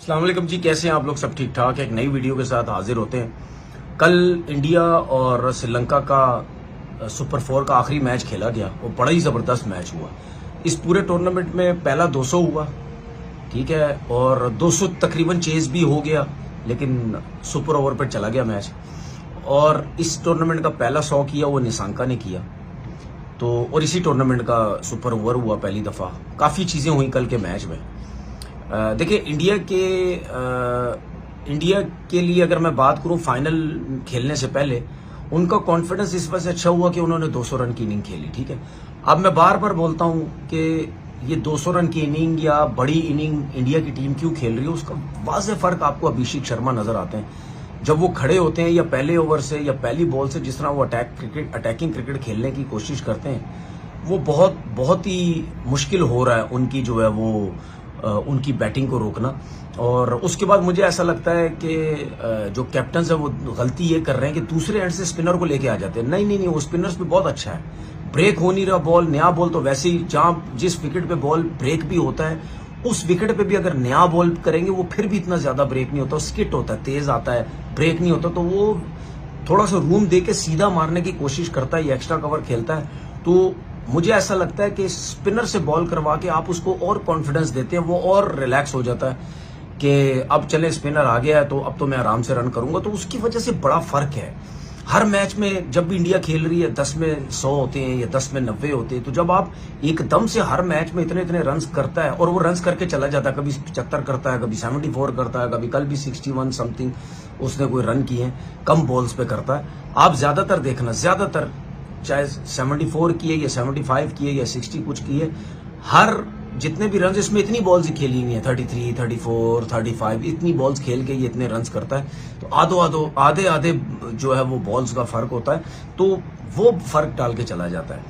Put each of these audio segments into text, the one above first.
अस्सलाम वालेकुम जी, कैसे हैं आप लोग? सब ठीक ठाक है। एक नई वीडियो के साथ हाजिर होते हैं। कल इंडिया और श्रीलंका का सुपर 4 का आखिरी मैच खेला गया। वो बड़ा ही ज़बरदस्त मैच हुआ। इस पूरे टूर्नामेंट में पहला 200 हुआ, ठीक है, और 200 तकरीबन चेज भी हो गया, लेकिन सुपर ओवर पर चला गया मैच। और इस टूर्नामेंट का पहला 100 किया वो निशांका ने किया। तो और इसी टूर्नामेंट का सुपर ओवर हुआ पहली दफ़ा। काफ़ी चीज़ें हुई कल के मैच में। देखिए, इंडिया के लिए अगर मैं बात करूं, फाइनल खेलने से पहले उनका कॉन्फिडेंस इस वजह से अच्छा हुआ कि उन्होंने 200 रन की इनिंग खेली, ठीक है। अब मैं बार बार बोलता हूं कि ये 200 रन की इनिंग या बड़ी इनिंग इंडिया की टीम क्यों खेल रही है, उसका वाज़ेह फर्क आपको अभिषेक शर्मा नजर आते हैं। जब वो खड़े होते हैं या पहले ओवर से या पहली बॉल से जिस तरह वो अटैकिंग क्रिकेट खेलने की कोशिश करते हैं, वो बहुत ही मुश्किल हो रहा है उनकी जो है वो उनकी बैटिंग को रोकना। और उसके बाद मुझे ऐसा लगता है कि जो कैप्टन है वो गलती ये कर रहे हैं कि दूसरे एंड से स्पिनर को लेके आ जाते हैं। नहीं, वो स्पिनर्स पे बहुत अच्छा है, ब्रेक हो नहीं रहा बॉल। नया बॉल तो वैसे ही जहां जिस विकेट पे बॉल ब्रेक भी होता है, उस विकेट पे भी अगर नया बॉल करेंगे वो फिर भी इतना ज्यादा ब्रेक नहीं होता, स्किट होता है, तेज आता है, ब्रेक नहीं होता। तो वो थोड़ा सा रूम दे के सीधा मारने की कोशिश करता है, एक्स्ट्रा कवर खेलता है। तो मुझे ऐसा लगता है कि स्पिनर से बॉल करवा के आप उसको और कॉन्फिडेंस देते हैं, वो और रिलैक्स हो जाता है कि अब चले स्पिनर आ गया है तो अब तो मैं आराम से रन करूंगा। तो उसकी वजह से बड़ा फर्क है। हर मैच में जब भी इंडिया खेल रही है 10 में 100 होते हैं या 10 में 90 होते हैं, तो जब आप एकदम से हर मैच में इतने रन्स करता है और वो रन्स करके चला जाता है, कभी 75 करता है, कभी 74 करता है, कभी कल भी 61 समथिंग उसने कोई रन किए हैं, कम बॉल्स पे करता है। आप ज्यादातर देखना, ज्यादातर चाहे 74 किए या 75 किए या 60 कुछ किए, हर जितने भी रन इसमें इतनी बॉल्स ही खेली हुई है, 33, 34, 35, इतनी बॉल्स खेल के ये इतने रन्स करता है। तो आधे जो है वो बॉल्स का फर्क होता है, तो वो फर्क डाल के चला जाता है।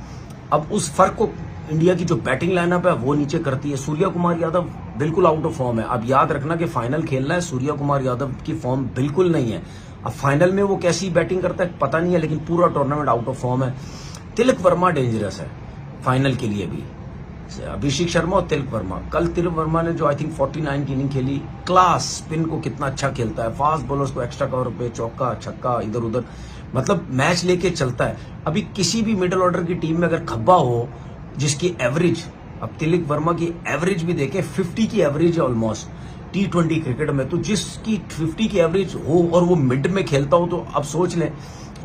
अब उस फर्क को इंडिया की जो बैटिंग लाइनअप है वो नीचे करती है। सूर्या कुमार यादव बिल्कुल आउट ऑफ फॉर्म है। अब याद रखना कि फाइनल खेलना है, सूर्या कुमार यादव की फॉर्म बिल्कुल नहीं है। अब फाइनल में वो कैसी बैटिंग करता है पता नहीं है, लेकिन पूरा टूर्नामेंट आउट ऑफ फॉर्म है। तिलक वर्मा डेंजरस है फाइनल के लिए भी, अभिषेक शर्मा और तिलक वर्मा। कल तिलक वर्मा ने जो आई थिंक 49 की इनिंग खेली, क्लास, स्पिन को कितना अच्छा खेलता है, फास्ट बॉलर्स को एक्स्ट्रा कवर पे चौका छक्का इधर उधर, मतलब मैच लेके चलता है। अभी किसी भी मिडिल ऑर्डर की टीम में अगर खब्बा हो जिसकी एवरेज, अब तिलक वर्मा की एवरेज भी देखें, 50 की एवरेज है ऑलमोस्ट T20 क्रिकेट में, तो जिसकी 50 की एवरेज हो और वो मिड में खेलता हो, तो अब सोच लें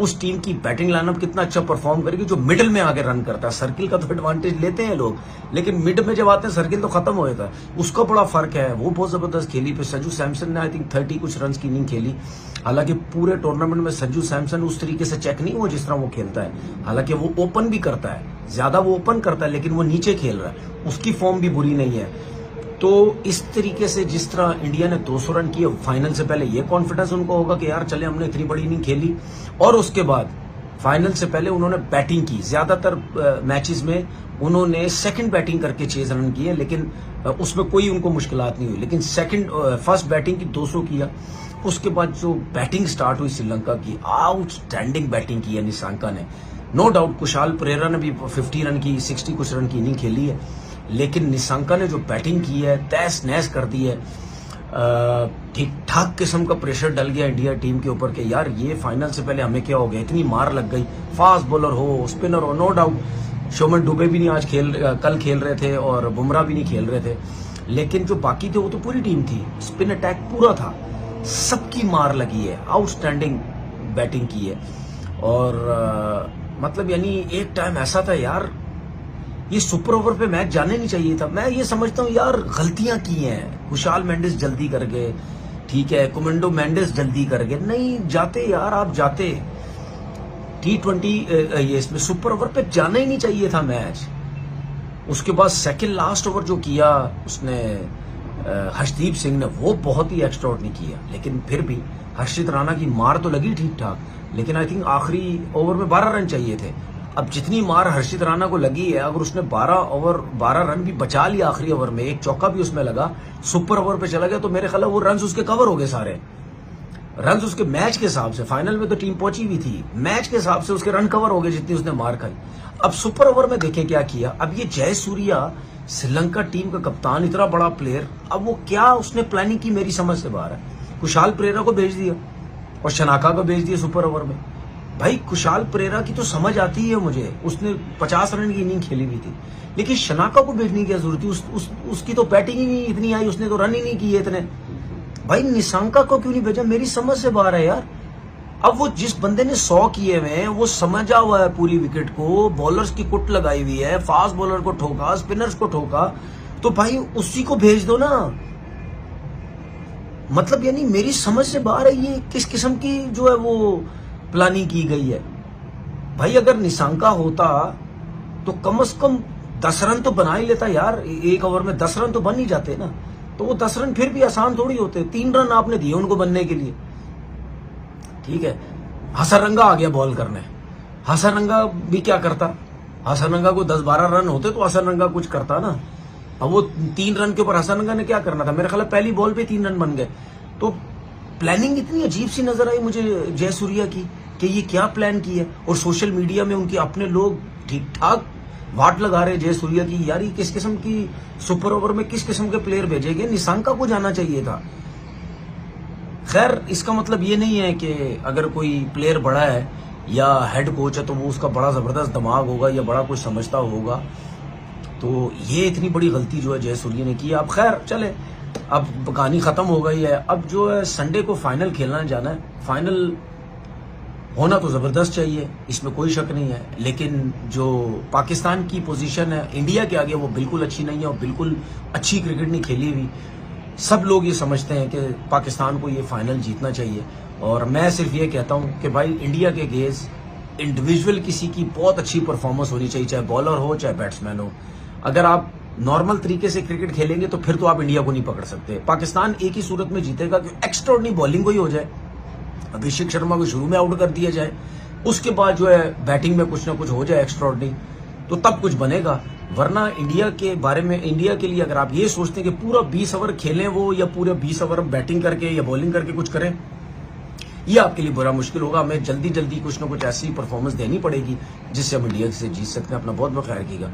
उस टीम की बैटिंग लाइनअप कितना अच्छा परफॉर्म करेगी जो मिडिल में आगे रन करता है। सर्किल का तो एडवांटेज लेते हैं लोग, लेकिन मिड में जब आते हैं सर्किल तो खत्म हो जाता है। उसका बड़ा फर्क है, वो बहुत जबरदस्त खेली। फिर संजू सैमसन ने आई थिंक 30 कुछ रन की इनिंग खेली। हालांकि पूरे टूर्नामेंट में संजू सैमसन उस तरीके से चेक नहीं हुआ जिस तरह वो खेलता है। हालांकि वो ओपन भी करता है, ज्यादा वो ओपन करता है, लेकिन वो नीचे खेल रहा है, उसकी फॉर्म भी बुरी नहीं है। तो इस तरीके से जिस तरह इंडिया ने 200 रन किए फाइनल से पहले, ये कॉन्फिडेंस उनको होगा कि यार चले हमने इतनी बड़ी इनिंग खेली। और उसके बाद फाइनल से पहले उन्होंने बैटिंग की, ज्यादातर मैचेस में उन्होंने सेकंड बैटिंग करके 6 रन किए, लेकिन उसमें कोई उनको मुश्किलात नहीं हुई। लेकिन फर्स्ट बैटिंग की 200 किया। उसके बाद जो बैटिंग स्टार्ट हुई श्रीलंका की, आउटस्टैंडिंग बैटिंग की है निशांका ने, नो डाउट। कुशाल परेरा ने भी 50 रन की 60 कुछ रन की इनिंग खेली है, लेकिन निशांका ने जो बैटिंग की है तहस नहस कर दी है। ठीक ठाक किस्म का प्रेशर डल गया इंडिया टीम के ऊपर कि यार ये फाइनल से पहले हमें क्या हो गया, इतनी मार लग गई। फास्ट बॉलर हो, स्पिनर हो, नो डाउट शोमन डुबे भी नहीं कल खेल रहे थे और बुमराह भी नहीं खेल रहे थे, लेकिन जो बाकी थे वो तो पूरी टीम थी। स्पिन अटैक पूरा था, सबकी मार लगी है, आउटस्टैंडिंग बैटिंग की है। और मतलब यानी एक टाइम ऐसा था यार, ये सुपर ओवर पे मैच जाने नहीं चाहिए था। मैं ये समझता हूँ यार गलतियां की हैं। कुशाल मेंडिस जल्दी कर गए, ठीक है, कुमेंडो मेंडिस जल्दी कर गए, नहीं जाते यार, आप जाते T20 ये इसमें सुपर ओवर पे जाना ही नहीं चाहिए था मैच। उसके बाद सेकंड लास्ट ओवर जो किया उसने हर्षदीप सिंह ने, वो बहुत ही एक्स्ट्राऑर्डिनरी किया। लेकिन फिर भी हर्षित राणा की मार तो लगी ठीक ठाक, लेकिन आई थिंक आखिरी ओवर में 12 रन चाहिए थे। अब जितनी मार हर्षित राणा को लगी है, अगर उसने 12 रन भी बचा लिया आखिरी ओवर में, एक चौका भी उसमें लगा, सुपर ओवर पे चला गया, तो मेरे ख्याल वो रन उसके कवर हो गए सारे। रन उसके मैच के हिसाब से, फाइनल में तो टीम पहुंची भी थी, मैच के हिसाब से उसके रन कवर हो गए जितनी उसने मार खाई। अब सुपर ओवर में देखें क्या किया। अब ये जयसूर्या श्रीलंका टीम का कप्तान, इतना बड़ा प्लेयर, अब वो क्या उसने प्लानिंग की मेरी समझ से बाहर है। कुशाल परेरा को भेज दिया और शनाका को भेज दिया सुपर ओवर में। भाई कुशाल परेरा की तो समझ आती है मुझे, उसने 50 रन की इनिंग खेली हुई थी, लेकिन शनाका को भेजने की क्या जरूरत थी? उसकी तो बैटिंग ही नहीं इतनी आई, उसने तो रन ही नहीं किए इतने। भाई निशंका को क्यों नहीं भेजा, मेरी समझ से बाहर है यार। अब वो जिस बंदे ने 100 किए हुए हैं वो समझा हुआ है पूरी विकेट को, बॉलर्स की कुट लगाई हुई है, फास्ट बॉलर को ठोका, स्पिनर्स को ठोका, तो भाई उसी को भेज दो ना। मतलब यानी मेरी समझ से बाहर है ये किस किस्म की जो है वो प्लानिंग की गई है। भाई अगर निशंका होता तो कम से कम 10 रन तो बना ही लेता यार, एक ओवर में 10 रन तो बन ही जाते ना। तो वो 10 रन फिर भी आसान थोड़ी होते, 3 रन आपने दिए उनको बनने के लिए, ठीक है। हसरंगा आ गया बॉल करने, हसरंगा भी क्या करता, हसरंगा को 10-12 रन होते तो हसरंगा कुछ करता ना। अब वो 3 रन के ऊपर हसरंगा ने क्या करना था, मेरे ख्याल पहली बॉल पे 3 रन बन गए। तो प्लानिंग इतनी अजीब सी नजर आई मुझे जयसूर्या की कि ये क्या प्लान की है। और सोशल मीडिया में उनके अपने लोग ठीक ठाक वाट लगा रहे जयसूर्या की, यार ये किस किस्म की सुपर ओवर में किस किस्म के प्लेयर भेजेंगे, निशंका को जाना चाहिए था। खैर इसका मतलब ये नहीं है कि अगर कोई प्लेयर बड़ा है या हेड कोच है तो वो उसका बड़ा जबरदस्त दिमाग होगा या बड़ा कुछ समझता होगा। तो ये इतनी बड़ी गलती जो है जयसूर्या ने की। अब खैर चले, अब कहानी खत्म हो गई है। अब जो है संडे को फाइनल खेलना जाना है, फाइनल होना तो जबरदस्त चाहिए, इसमें कोई शक नहीं है। लेकिन जो पाकिस्तान की पोजीशन है इंडिया के आगे वो बिल्कुल अच्छी नहीं है और बिल्कुल अच्छी क्रिकेट नहीं खेली हुई। सब लोग ये समझते हैं कि पाकिस्तान को ये फाइनल जीतना चाहिए। और मैं सिर्फ ये कहता हूं कि भाई इंडिया के अगेंस्ट इंडिविजुअल किसी की बहुत अच्छी परफॉर्मेंस होनी चाहिए, चाहे बॉलर हो चाहे बैट्समैन हो। अगर आप नॉर्मल तरीके से क्रिकेट खेलेंगे तो फिर तो आप इंडिया को नहीं पकड़ सकते। पाकिस्तान एक ही सूरत में जीतेगा कि एक्स्ट्राऑर्डिनरी बॉलिंग को ही हो जाए, अभिषेक शर्मा को शुरू में आउट कर दिया जाए, उसके बाद जो है बैटिंग में कुछ ना कुछ हो जाए एक्स्ट्राऑर्डिनरी, तो तब कुछ बनेगा। वरना इंडिया के बारे में, इंडिया के लिए अगर आप ये सोचते हैं कि पूरा 20 ओवर खेलें वो, या पूरे 20 ओवर बैटिंग करके या बॉलिंग करके कुछ करें, ये आपके लिए बड़ा मुश्किल होगा। हमें जल्दी जल्दी कुछ ना कुछ ऐसी परफॉर्मेंस देनी पड़ेगी जिससे हम इंडिया से जीत सकते हैं। अपना बहुत बहुत ख्याल रखिएगा।